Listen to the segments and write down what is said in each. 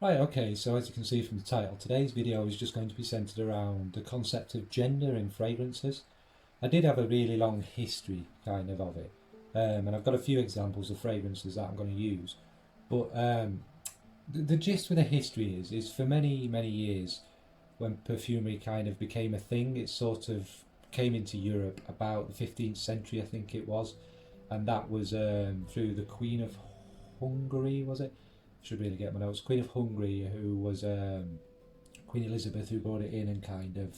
Right, okay, so as you can see from the title, today's video is just going to be centered around the concept of gender in fragrances. I did have a really long history of it, and I've got a few examples of fragrances that I'm going to use. But the gist with the history is for many years, when perfumery kind of became a thing, it sort of came into Europe about the 15th century, I think it was, and that was through the Queen of Hungary, was it? Should really get my notes. Queen of Hungary, who was Queen Elizabeth, who brought it in and kind of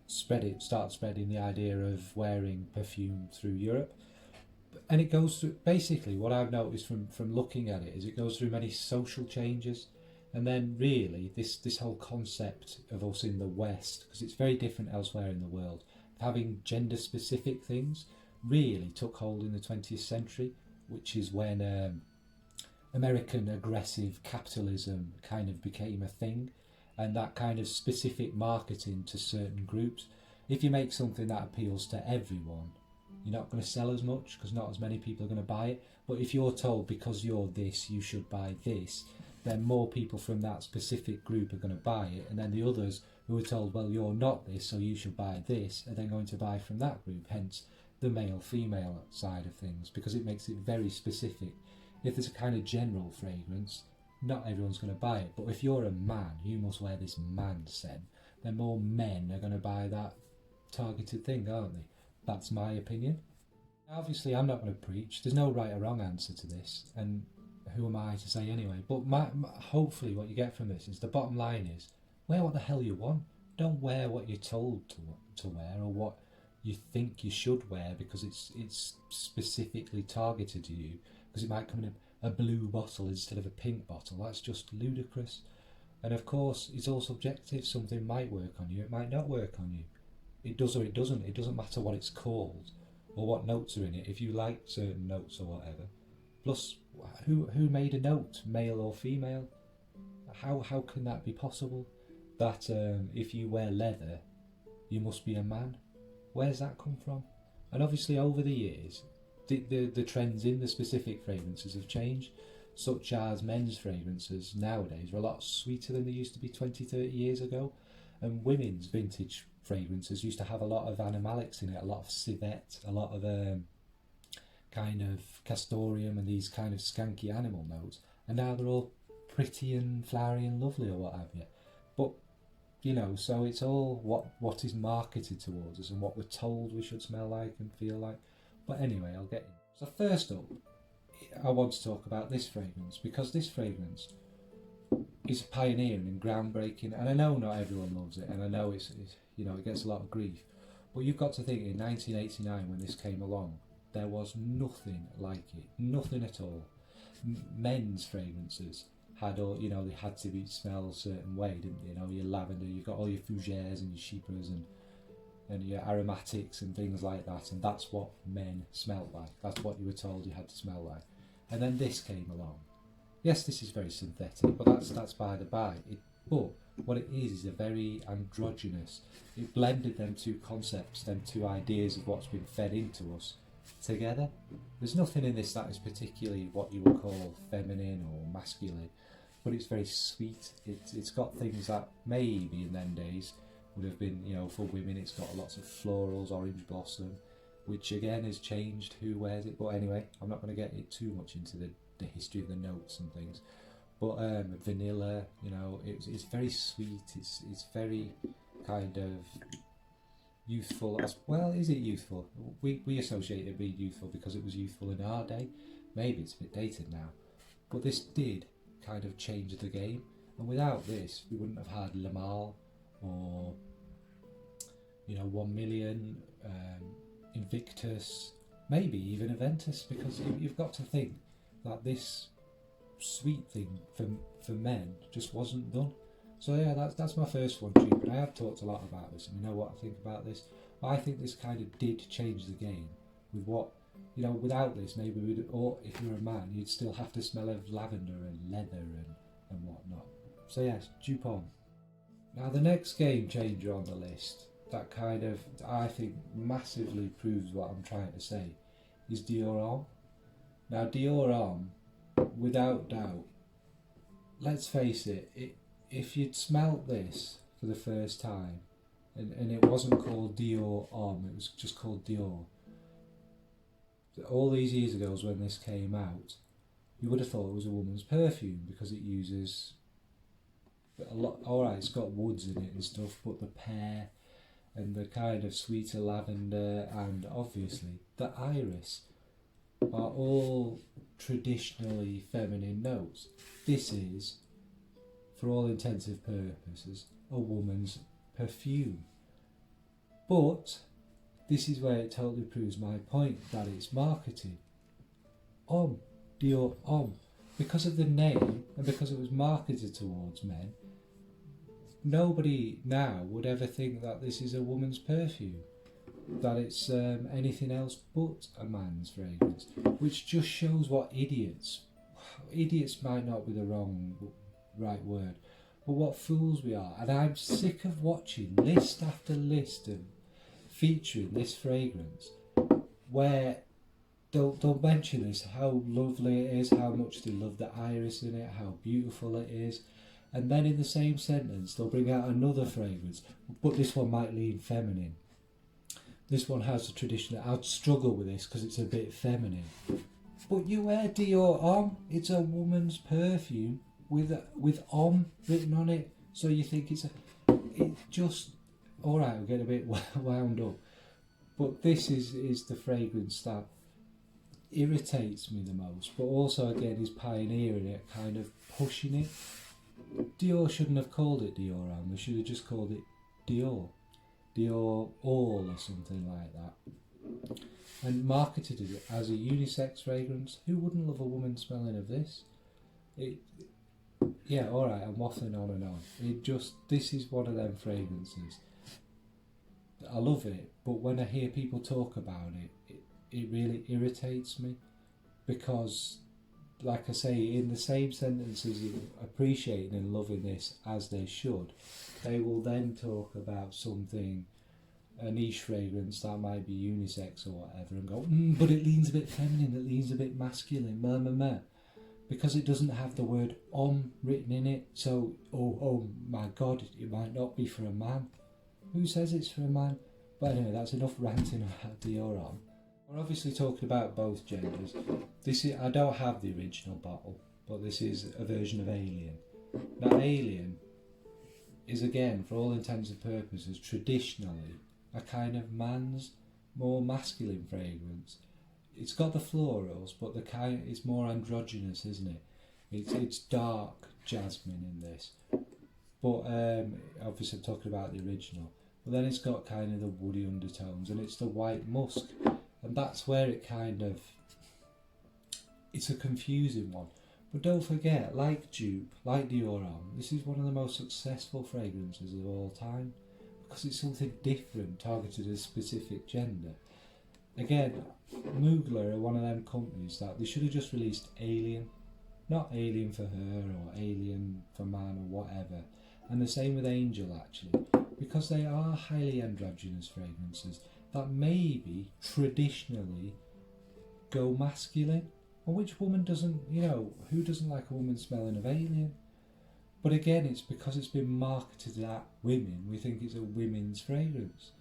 started spreading the idea of wearing perfume through Europe. And it goes through, basically, what I've noticed from looking at it is it goes through many social changes. And then really this whole concept of us in the West, because it's very different elsewhere in the world, having gender specific things really took hold in the 20th century, which is when American aggressive capitalism kind of became a thing, and that kind of specific marketing to certain groups. If you make something that appeals to everyone, you're not going to sell as much because not as many people are going to buy it. But if you're told because you're this, you should buy this, then more people from that specific group are going to buy it, and then the others who are told, well, you're not this, so you should buy this, are then going to buy from that group. Hence the male-female side of things, because it makes it very specific. If there's a kind of general fragrance, not everyone's going to buy it. But if you're a man, you must wear this man scent, then more men are going to buy that targeted thing, aren't they? That's my opinion. Obviously, I'm not going to preach. There's no right or wrong answer to this, and who am I to say anyway? But hopefully, what you get from this is the bottom line is wear what the hell you want. Don't wear what you're told to wear or what you think you should wear because it's specifically targeted to you, because it might come in a blue bottle instead of a pink bottle. That's just ludicrous. And of course, it's all subjective. Something might work on you, it might not work on you. It does or it doesn't. It doesn't matter what it's called or what notes are in it. If you like certain notes or whatever. Plus, who made a note, male or female? How can that be possible? That if you wear leather, you must be a man. Where's that come from? And obviously, over the years, the trends in the specific fragrances have changed, such as men's fragrances nowadays are a lot sweeter than they used to be 20, 30 years ago, and women's vintage fragrances used to have a lot of animalics in it, a lot of civet, a lot of kind of castoreum and these kind of skanky animal notes, and now they're all pretty and flowery and lovely or what have you. But so it's all what is marketed towards us and what we're told we should smell like and feel like. But anyway, I'll get in. So first up, I want to talk about this fragrance, because this fragrance is pioneering and groundbreaking, and I know not everyone loves it, and I know it's it gets a lot of grief. But you've got to think, in 1989 when this came along, there was nothing like it, nothing at all. Men's fragrances had all, they had to be smell a certain way, didn't they? Your lavender, you've got all your fougères and your chypres and your aromatics and things like that, and that's what men smelled like. That's what you were told you had to smell like. And then this came along. Yes, this is very synthetic, but that's by the by. But what it is a very androgynous. It blended them two concepts, them two ideas of what's been fed into us together. There's nothing in this that is particularly what you would call feminine or masculine, but it's very sweet. It's got things that maybe in them days would have been, for women. It's got lots of florals, orange blossom, which again has changed who wears it. But anyway, I'm not going to get it too much into the history of the notes and things. But vanilla, it's very sweet. It's very kind of youthful as well. Is it youthful? We associate it being youthful because it was youthful in our day. Maybe it's a bit dated now, but this did kind of change the game. And without this, we wouldn't have had Le Male or 1 Million, Invictus, maybe even Aventus, because you've got to think that this sweet thing for men just wasn't done. So yeah, that's my first one, Chief. And I have talked a lot about this, and you know what I think about this. I think this kind of did change the game with what, without this, maybe or if you're a man, you'd still have to smell of lavender and leather and whatnot. So yes, Dupont. Now the next game changer on the list that kind of, I think, massively proves what I'm trying to say is Dior Homme. Now Dior Homme, without doubt, let's face it, if you'd smelt this for the first time, and it wasn't called Dior Homme, it was just called Dior, all these years ago when this came out, you would have thought it was a woman's perfume because it uses a lot. Alright, it's got woods in it and stuff, but the pear and the kind of sweeter lavender and obviously the iris are all traditionally feminine notes. This is, for all intensive purposes, a woman's perfume. But this is where it totally proves my point that it's marketed. Homme, Dior Homme. Because of the name and because it was marketed towards men, nobody now would ever think that this is a woman's perfume, that it's anything else but a man's fragrance, which just shows what idiots might not be the right word, but what fools we are. And I'm sick of watching list after list of featuring this fragrance where they'll mention this, how lovely it is, how much they love the iris in it, how beautiful it is, and then in the same sentence they'll bring out another fragrance, but this one might lean feminine. This one has a tradition. I'd struggle with this because it's a bit feminine. But you wear Dior Homme, it's a woman's perfume with Homme written on it, so you think it just, alright, we're getting a bit wound up. But this is the fragrance that irritates me the most, but also again is pioneering it, kind of pushing it. Dior shouldn't have called it Dior Homme, they should have just called it Dior All or something like that, and marketed it as a unisex fragrance. Who wouldn't love a woman smelling of this? Yeah, alright, I'm waffling on and on. This is one of them fragrances. I love it, but when I hear people talk about it really irritates me, because, like I say, in the same sentences of appreciating and loving this as they should, they will then talk about something, a niche fragrance that might be unisex or whatever, and go, but it leans a bit feminine, it leans a bit masculine, because it doesn't have the word Homme written in it. So, oh my God, it might not be for a man. Who says it's for a man? But anyway, that's enough ranting about Dior Homme. We're obviously talking about both genders. I don't have the original bottle, but this is a version of Alien. Now, Alien is, again, for all intents and purposes, traditionally a kind of man's, more masculine fragrance. It's got the florals, but it's more androgynous, isn't it? It's dark jasmine in this. But obviously I'm talking about the original. But then it's got kind of the woody undertones, and it's the white musk. And that's where it's a confusing one. But don't forget, like Dupe, like Dior Homme, this is one of the most successful fragrances of all time, because it's something different, targeted at a specific gender. Again, Mugler are one of them companies that they should have just released Alien, not Alien for her or Alien for man or whatever. And the same with Angel, actually, because they are highly androgynous fragrances that maybe traditionally go masculine. Well, which woman doesn't, who doesn't like a woman smelling of Alien? But again, it's because it's been marketed at women, we think it's a women's fragrance.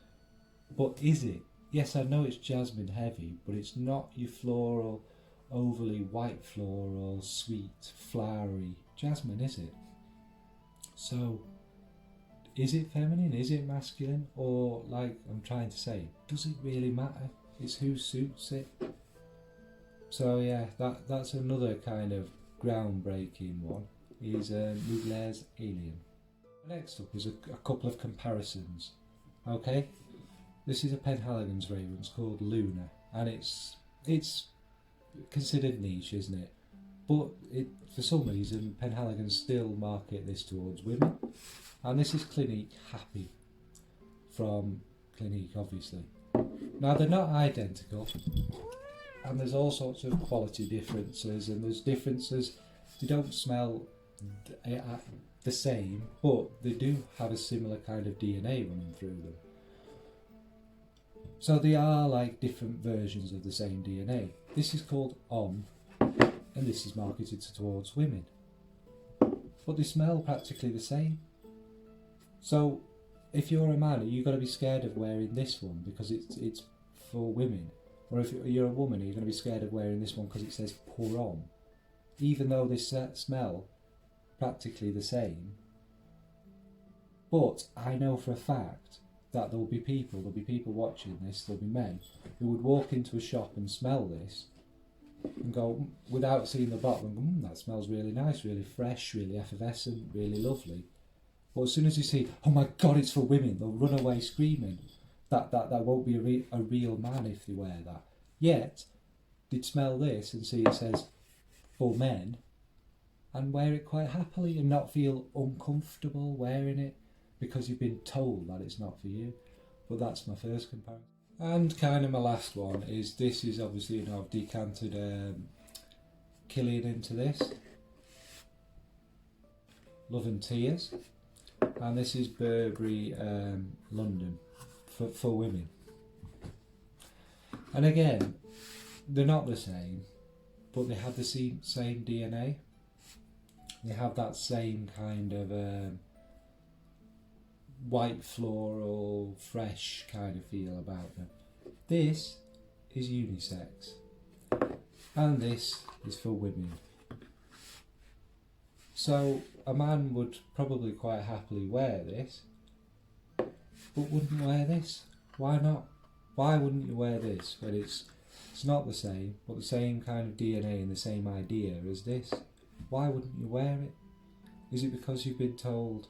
But is it? Yes, I know it's jasmine heavy, but it's not your floral, overly white floral, sweet, flowery jasmine, is it? So, is it feminine? Is it masculine? Or, like I'm trying to say, does it really matter? It's who suits it. So yeah, that's another kind of groundbreaking one, is Mugler's Alien. Next up is a couple of comparisons. Okay, this is a Penhaligon's fragrance called Luna, and it's considered niche, isn't it? But for some reason, Penhaligon still market this towards women. And this is Clinique Happy, from Clinique, obviously. Now, they're not identical, and there's all sorts of quality differences, and there's differences. They don't smell the same, but they do have a similar kind of DNA running through them. So they are like different versions of the same DNA. This is called Homme, and this is marketed towards women. but they smell practically the same. So if you're a man, you've got to be scared of wearing this one because it's for women. Or if you're a woman, you're going to be scared of wearing this one because it says pour on. Even though they smell practically the same. But I know for a fact that there'll be people watching this, there'll be men who would walk into a shop and smell this and go, without seeing the bottle, and go, that smells really nice, really fresh, really effervescent, really lovely. But as soon as you see, oh my God, it's for women, they'll run away screaming. That won't be a real man if they wear that. Yet, they'd smell this and see it says for men and wear it quite happily and not feel uncomfortable wearing it because you've been told that it's not for you. But that's my first comparison. And kind of my last one is, this is obviously, I've decanted Kilian into this. Love and Tears. And this is Burberry London for women. And again, they're not the same, but they have the same DNA. They have that same kind of white floral, fresh kind of feel about them. This is unisex, and this is for women. So a man would probably quite happily wear this, but wouldn't wear this. Why not? Why wouldn't you wear this when it's not the same, but the same kind of DNA and the same idea as this? Why wouldn't you wear it? Is it because you've been told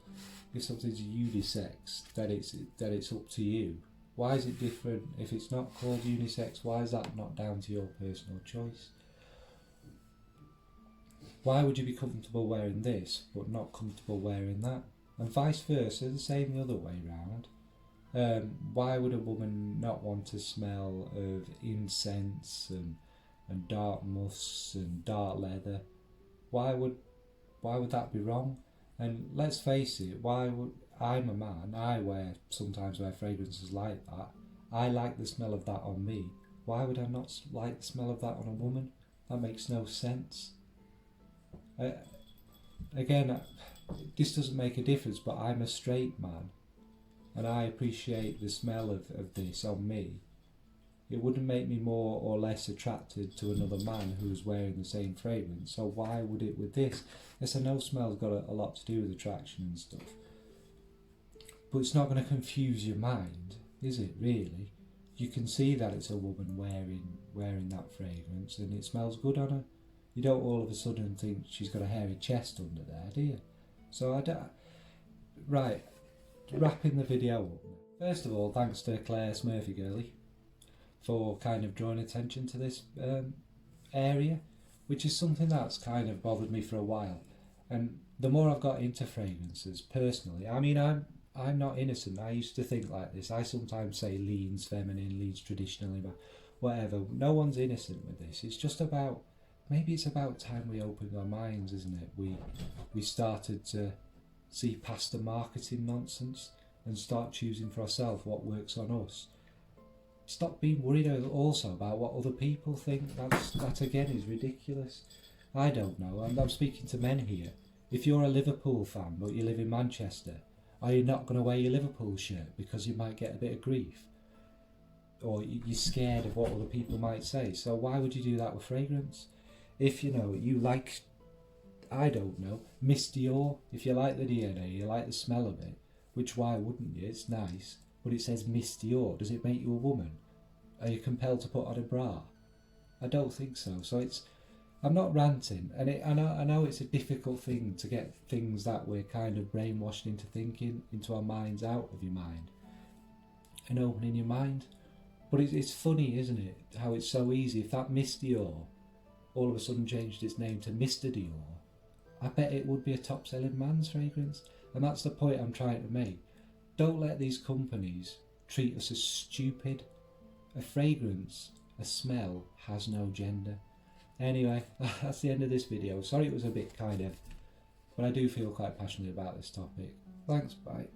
if something's unisex that it's up to you? Why is it different if it's not called unisex? Why is that not down to your personal choice? Why would you be comfortable wearing this but not comfortable wearing that? And vice versa, the same the other way round. Why would a woman not want to smell of incense and dark musks and dark leather? Why would that be wrong? And let's face it, I'm a man, I sometimes wear fragrances like that. I like the smell of that on me. Why would I not like the smell of that on a woman? That makes no sense. Again, this doesn't make a difference, but I'm a straight man and I appreciate the smell of this on me. It wouldn't make me more or less attracted to another man who's wearing the same fragrance, so why would it with this? Yes, I know smell's got a lot to do with attraction and stuff, but it's not going to confuse your mind, is it really? You can see that it's a woman wearing that fragrance and it smells good on her. You don't all of a sudden think she's got a hairy chest under there, do you? So right, wrapping the video up. First of all, thanks to Claire Smurfy Girly for kind of drawing attention to this area, which is something that's kind of bothered me for a while. And the more I've got into fragrances, personally, I mean, I'm not innocent. I used to think like this. I sometimes say leans feminine, leans traditionally, but whatever. No one's innocent with this. It's just about, maybe it's about time we opened our minds, isn't it? We started to see past the marketing nonsense and start choosing for ourselves what works on us. Stop being worried also about what other people think. That again is ridiculous. I don't know. I'm speaking to men here. If you're a Liverpool fan but you live in Manchester, are you not going to wear your Liverpool shirt because you might get a bit of grief? Or you're scared of what other people might say? So why would you do that with fragrance? If you like, I don't know, Miss Dior, if you like the DNA, you like the smell of it, which why wouldn't you? It's nice. But it says Miss Dior. Does it make you a woman? Are you compelled to put on a bra? I don't think so. So I'm not ranting, and I know it's a difficult thing to get things that we're kind of brainwashed into thinking into our minds out of your mind and opening your mind. But it's funny, isn't it? How it's so easy. If that Miss Dior all of a sudden changed its name to Mr. Dior, I bet it would be a top-selling man's fragrance. And that's the point I'm trying to make. Don't let these companies treat us as stupid. A fragrance, a smell, has no gender. Anyway, that's the end of this video. Sorry it was a bit but I do feel quite passionate about this topic. Thanks, bye.